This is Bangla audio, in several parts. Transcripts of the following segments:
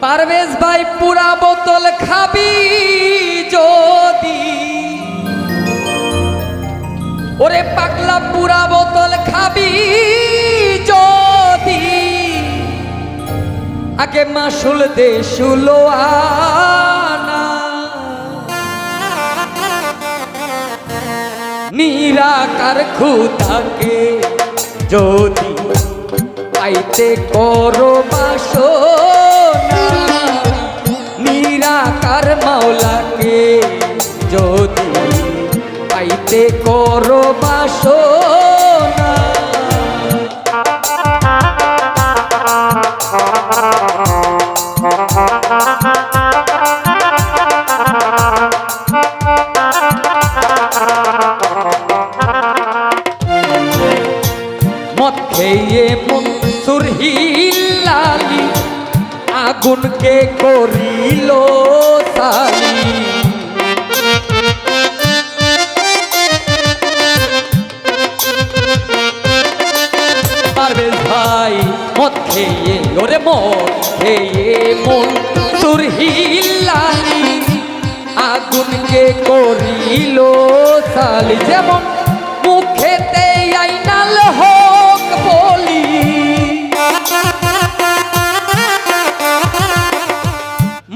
পারভেজ ভাই পুরা বোতল খাবি যদি, ওরে পাগলা পুরা বোতল খাবি যদি, আগে মাসুল দে 16 আনা। নিরাকার খুদাকে যদি পাইতে করো বাসনা, নিরাকার মাওলাকে যদি পাইতে করো বাসনা। মদ খেয়ে মনসুর হিলালি আগুনকে করিল সালি। পারভেজ ভাই মদ খেয়ে, ওরে মদ খেয়ে মনসুর হিলালি আগুনকে করিল সালি। যেমন মুখেতে আইনাল হোক বলি,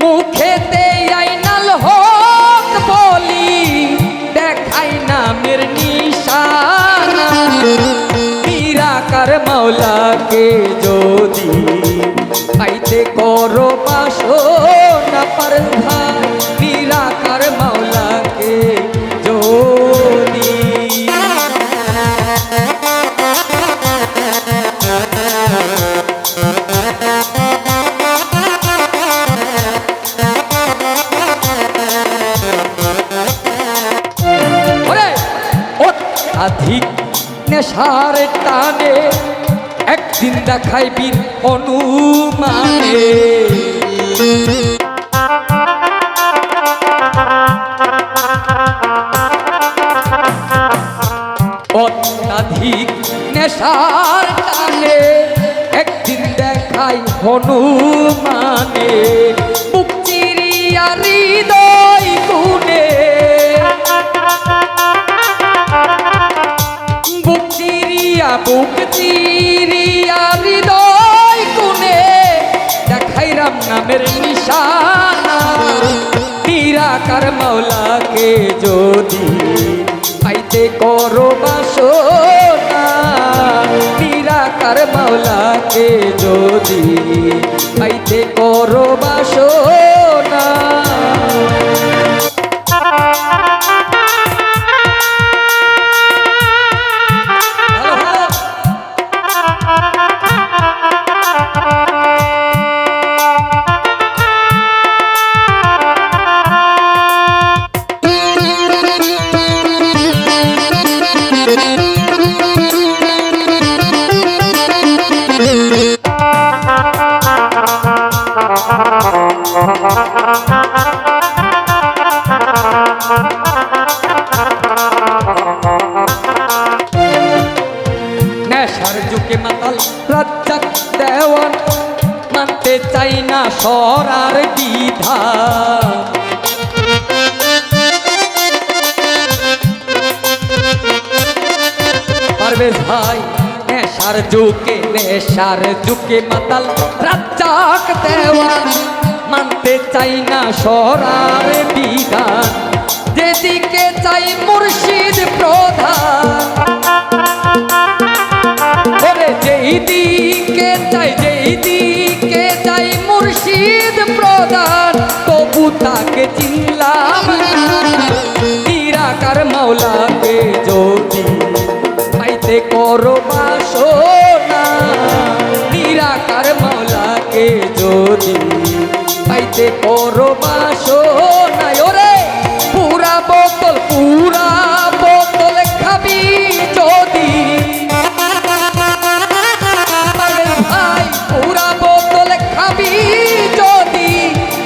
মুখেতে আইনাল হোক বলি, দেখাই নামের নিশানা। নিরাকার মাওলাকে যদি পাইতে করো বাসনা, পারভেজ ভাই নিরাকার মাওলাকে যদি। অধিক নেশার টানে একদিন দেখাইবি অনুমানে। অত্যাধিক নেশার টানে একদিন দেখাই হনুমানে। বুক চিরিয়া হৃদয় গুনে, বুক চিরিয়া হৃদয় কোণে দেখাই রাম নামের নিশানা। নিরাকার মাওলাকে যদি পাইতে করো বাসনা, নিরাকার মাওলাকে যদি পাইতে করো বাসনা। নেশার যুগে মাতাল রাজ্জাক দেওয়ান, মানতে চাই না সরার বিধান। পারভেজ ভাই নেশার যুগে মাতাল রাজ্জাক দেওয়ান, মানতে চাই না সরার বিধান। যেদিকে চাই মুর্শিদ প্রধান, যেদিকে চাই মুর্শিদ প্রধান, তবু তাকে চিনলাম না। নিরাকার মাওলাকে যদি পাইতে করো বাসনা, নিরাকার মাওলাকে যদি পাইতে করো বাসনা। ওরে পুরা বোতল খাবি যদি, পুরা বোতল খাবি যদি,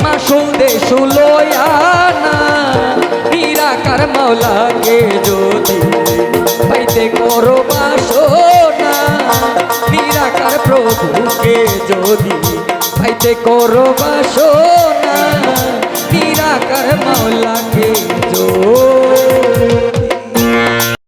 মাসুল দে 16 আনা। নিরাকার মাওলাকে যদি পাইতে করো বাসনা, নিরাকার প্রভুকে যদি পাইতে যে করো বাসনা নিরাকার মাওলাকে জোর